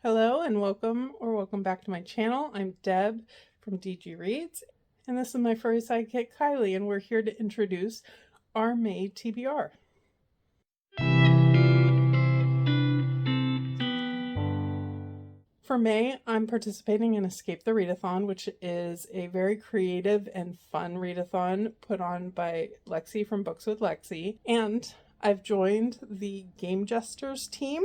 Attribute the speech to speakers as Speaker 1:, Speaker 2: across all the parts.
Speaker 1: Hello and welcome back to my channel. I'm Deb from DG Reads, and this is my furry sidekick Kylie, and we're here to introduce our May TBR. For May, I'm participating in Escape the Readathon, which is a very creative and fun readathon put on by Lexi from Books with Lexi, and I've joined the Game Jesters team,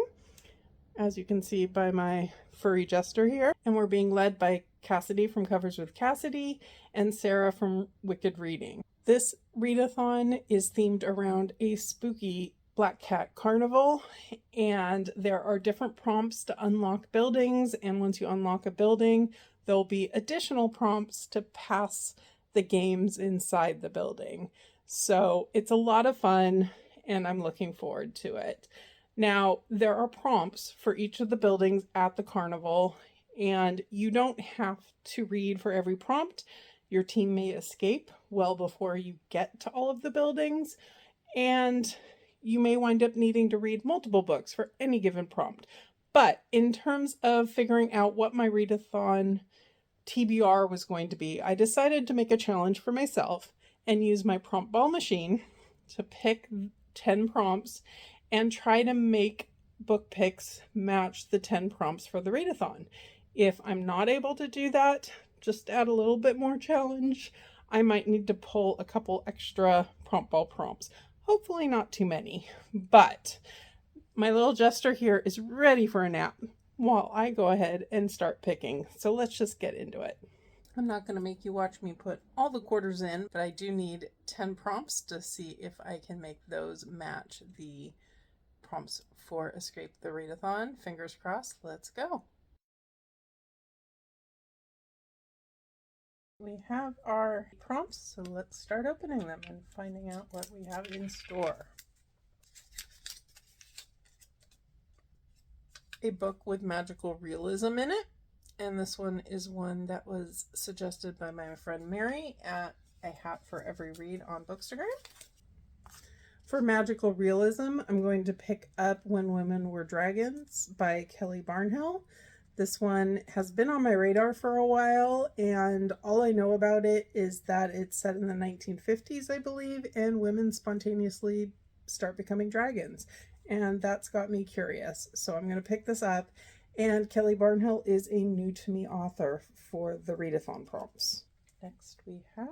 Speaker 1: as you can see by my furry jester here. And we're being led by Cassidy from Covers with Cassidy and Sarah from Wicked Reading. This readathon is themed around a spooky Black Cat Carnival, and there are different prompts to unlock buildings, and once you unlock a building, there'll be additional prompts to pass the games inside the building. So it's a lot of fun, and I'm looking forward to it. Now, there are prompts for each of the buildings at the carnival, and you don't have to read for every prompt. Your team may escape well before you get to all of the buildings, and you may wind up needing to read multiple books for any given prompt. But in terms of figuring out what my readathon TBR was going to be, I decided to make a challenge for myself and use my Promptball machine to pick 10 prompts and try to make book picks match the 10 prompts for the readathon. If I'm not able to do that, just add a little bit more challenge, I might need to pull a couple extra Promptball prompts. Hopefully not too many, but my little jester here is ready for a nap while I go ahead and start picking. So let's just get into it. I'm not going to make you watch me put all the quarters in, but I do need 10 prompts to see if I can make those match the prompts for Escape the Readathon. Fingers crossed. Let's go. We have our prompts, so let's start opening them and finding out what we have in store. A book with magical realism in it, and this one is one that was suggested by my friend Mary at A Hat for Every Read on Bookstagram. For magical realism, I'm going to pick up When Women Were Dragons by Kelly Barnhill. This one has been on my radar for a while, and all I know about it is that it's set in the 1950s, I believe, and women spontaneously start becoming dragons. And that's got me curious. So I'm going to pick this up. And Kelly Barnhill is a new to me author for the readathon prompts. Next we have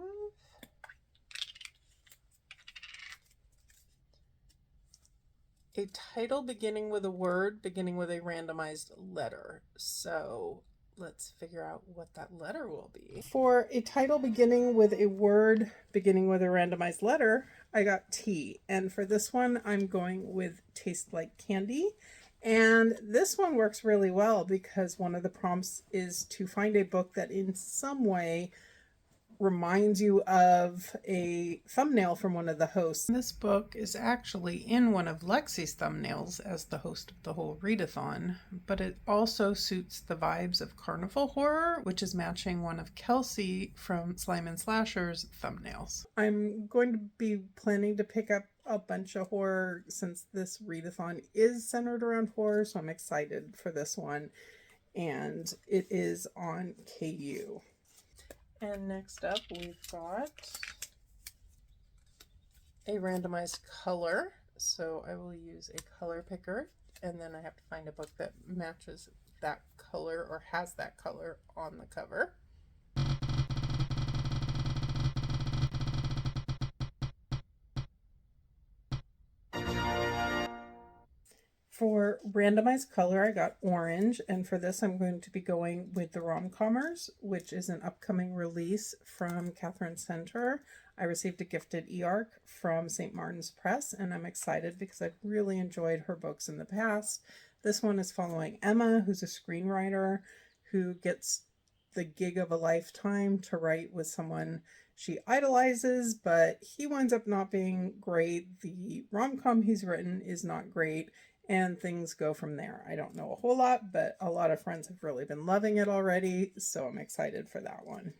Speaker 1: a title beginning with a word, beginning with a randomized letter. So let's figure out what that letter will be. For a title beginning with a word, beginning with a randomized letter, I got T. And for this one, I'm going with Taste Like Candy. And this one works really well because one of the prompts is to find a book that in some way reminds you of a thumbnail from one of the hosts. This book is actually in one of Lexi's thumbnails as the host of the whole readathon, but it also suits the vibes of carnival horror, which is matching one of Kelsey from Slime and Slasher's thumbnails. I'm going to be planning to pick up a bunch of horror since this readathon is centered around horror, so I'm excited for this one, and it is on KU. And next up, we've got a randomized color. So I will use a color picker, and then I have to find a book that matches that color or has that color on the cover. For randomized color, I got orange, and for this I'm going to be going with The Rom-Commers, which is an upcoming release from Catherine Center. I received a gifted e-arc from St. Martin's Press, and I'm excited because I've really enjoyed her books in the past. This one is following Emma, who's a screenwriter who gets the gig of a lifetime to write with someone she idolizes, but he winds up not being great. The rom-com he's written is not great, and things go from there. I don't know a whole lot, but a lot of friends have really been loving it already, so I'm excited for that one.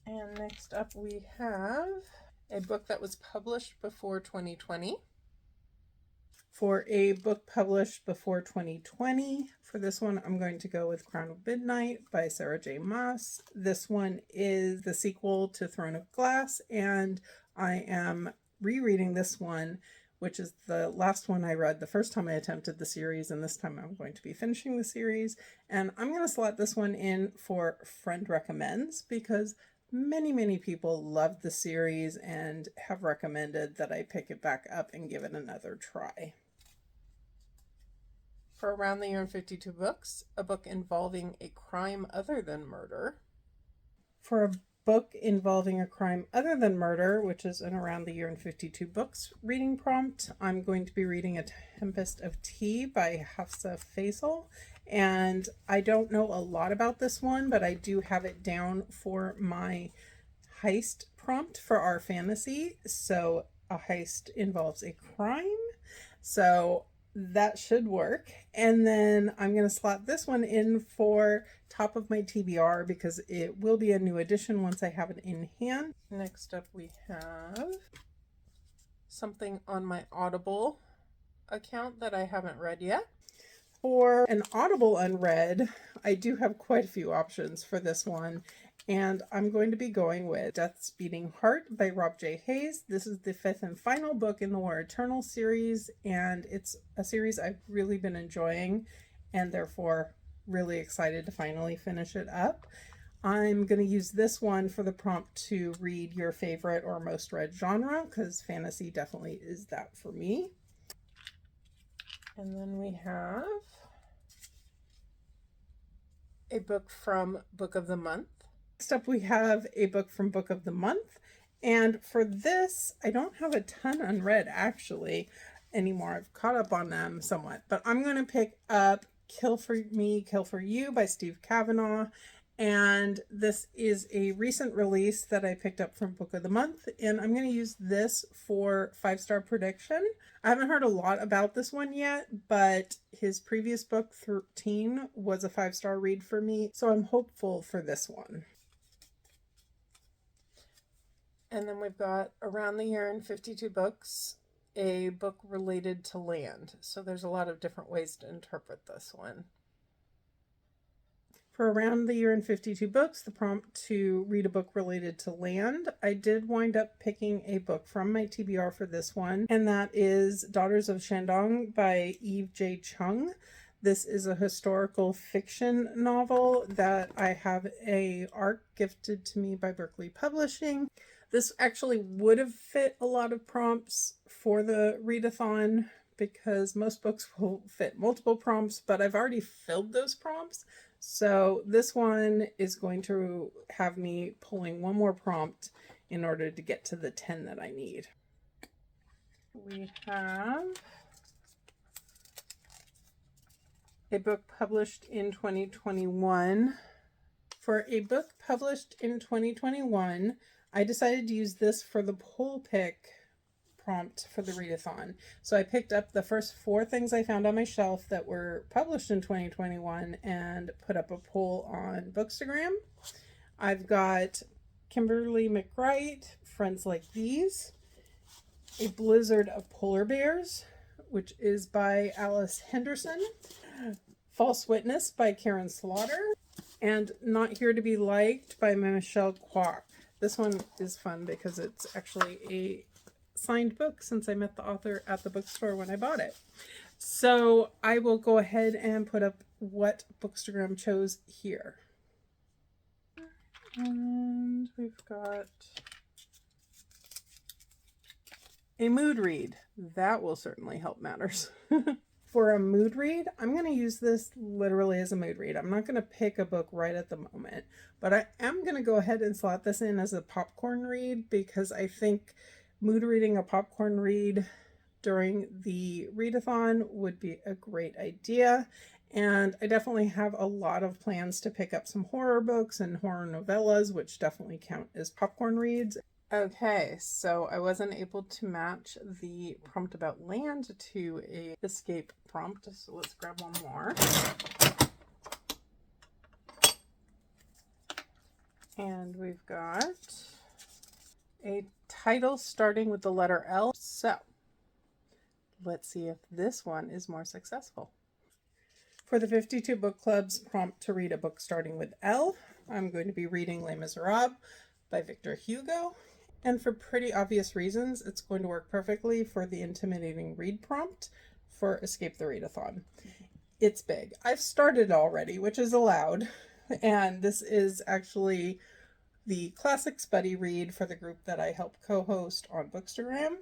Speaker 1: And next up we have a book that was published before 2020. For a book published before 2020, for this one, I'm going to go with Crown of Midnight by Sarah J. Maas. This one is the sequel to Throne of Glass, and I am rereading this one, which is the last one I read the first time I attempted the series, and this time I'm going to be finishing the series. And I'm going to slot this one in for Friend Recommends because many people love the series and have recommended that I pick it back up and give it another try. For Around the Year in 52 Books, a book involving a crime other than murder. For a book involving a crime other than murder, which is an Around the Year in 52 Books reading prompt, I'm going to be reading A Tempest of Tea by Hafsa Faisal. And I don't know a lot about this one, but I do have it down for my heist prompt for our fantasy. So a heist involves a crime. So that should work. And then I'm going to slot this one in for top of my TBR because it will be a new edition once I have it in hand. Next up we have something on my Audible account that I haven't read yet. For an Audible unread, I do have quite a few options for this one, and I'm going to be going with Death's Beating Heart by Rob J. Hayes. This is the 5th and final book in the War Eternal series, and it's a series I've really been enjoying, and therefore really excited to finally finish it up. I'm going to use this one for the prompt to read your favorite or most read genre, because fantasy definitely is that for me. And then we have a book from Book of the Month. Next up we have a book from Book of the Month. And for this, I don't have a ton unread actually anymore. I've caught up on them somewhat. But I'm going to pick up Kill for Me, Kill for You by Steve Kavanaugh. And this is a recent release that I picked up from Book of the Month, and I'm going to use this for 5-star prediction. I haven't heard a lot about this one yet, but his previous book, 13, was a 5-star read for me, so I'm hopeful for this one. And then we've got Around the Year in 52 Books, a book related to land. So there's a lot of different ways to interpret this one. For Around the Year in 52 Books, the prompt to read a book related to land, I did wind up picking a book from my TBR for this one, and that is Daughters of Shandong by Eve J. Chung. This is a historical fiction novel that I have a arc gifted to me by Berkeley Publishing. This actually would have fit a lot of prompts for the readathon because most books will fit multiple prompts, but I've already filled those prompts. So this one is going to have me pulling one more prompt in order to get to the 10 that I need. We have a book published in 2021. For a book published in 2021, I decided to use this for the poll pick prompt for the readathon. So I picked up the first 4 things I found on my shelf that were published in 2021 and put up a poll on Bookstagram. I've got Kimberly McWright, Friends Like These, A Blizzard of Polar Bears, which is by Alice Henderson, False Witness by Karen Slaughter, and Not Here to Be Liked by Michelle Kwok. This one is fun because it's actually a signed book since I met the author at the bookstore when I bought it. So I will go ahead and put up what Bookstagram chose here. And we've got a mood read. That will certainly help matters. For a mood read, I'm going to use this literally as a mood read. I'm not going to pick a book right at the moment, but I am going to go ahead and slot this in as a popcorn read because I think mood reading a popcorn read during the readathon would be a great idea. And I definitely have a lot of plans to pick up some horror books and horror novellas, which definitely count as popcorn reads. Okay, so I wasn't able to match the prompt about land to a escape prompt, so let's grab one more. And we've got a title starting with the letter L. So, Let's see if this one is more successful. For the 52 Book Club's prompt to read a book starting with L, I'm going to be reading Les Miserables by Victor Hugo. And for pretty obvious reasons, it's going to work perfectly for the intimidating read prompt for Escape the Readathon. It's big. I've started already, which is allowed. And this is actually the Classics Buddy read for the group that I help co-host on Bookstagram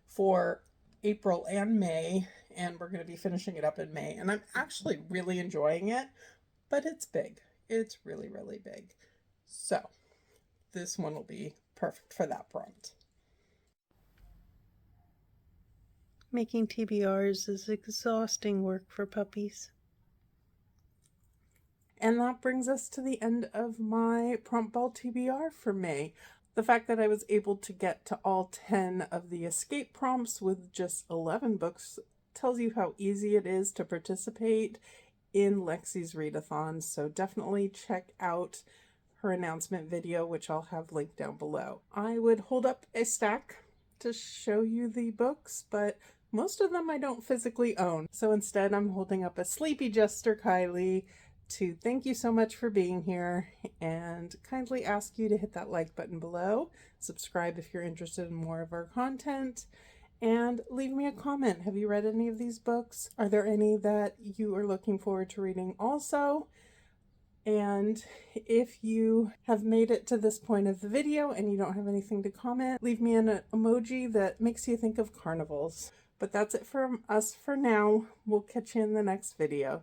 Speaker 1: for April and May, and we're going to be finishing it up in May. And I'm actually really enjoying it, but it's big. It's really, really big. So this one will be perfect for that prompt.
Speaker 2: Making TBRs is exhausting work for puppies.
Speaker 1: And that brings us to the end of my Promptball TBR for May. The fact that I was able to get to all 10 of the escape prompts with just 11 books tells you how easy it is to participate in Lexi's readathon. So definitely check out her announcement video, which I'll have linked down below. I would hold up a stack to show you the books, but most of them I don't physically own. So instead I'm holding up a Sleepy Jester Kylie to thank you so much for being here and kindly ask you to hit that like button below, subscribe if you're interested in more of our content, and leave me a comment. Have you read any of these books? Are there any that you are looking forward to reading also? And if you have made it to this point of the video and you don't have anything to comment, leave me an emoji that makes you think of carnivals. But that's it from us for now. We'll catch you in the next video.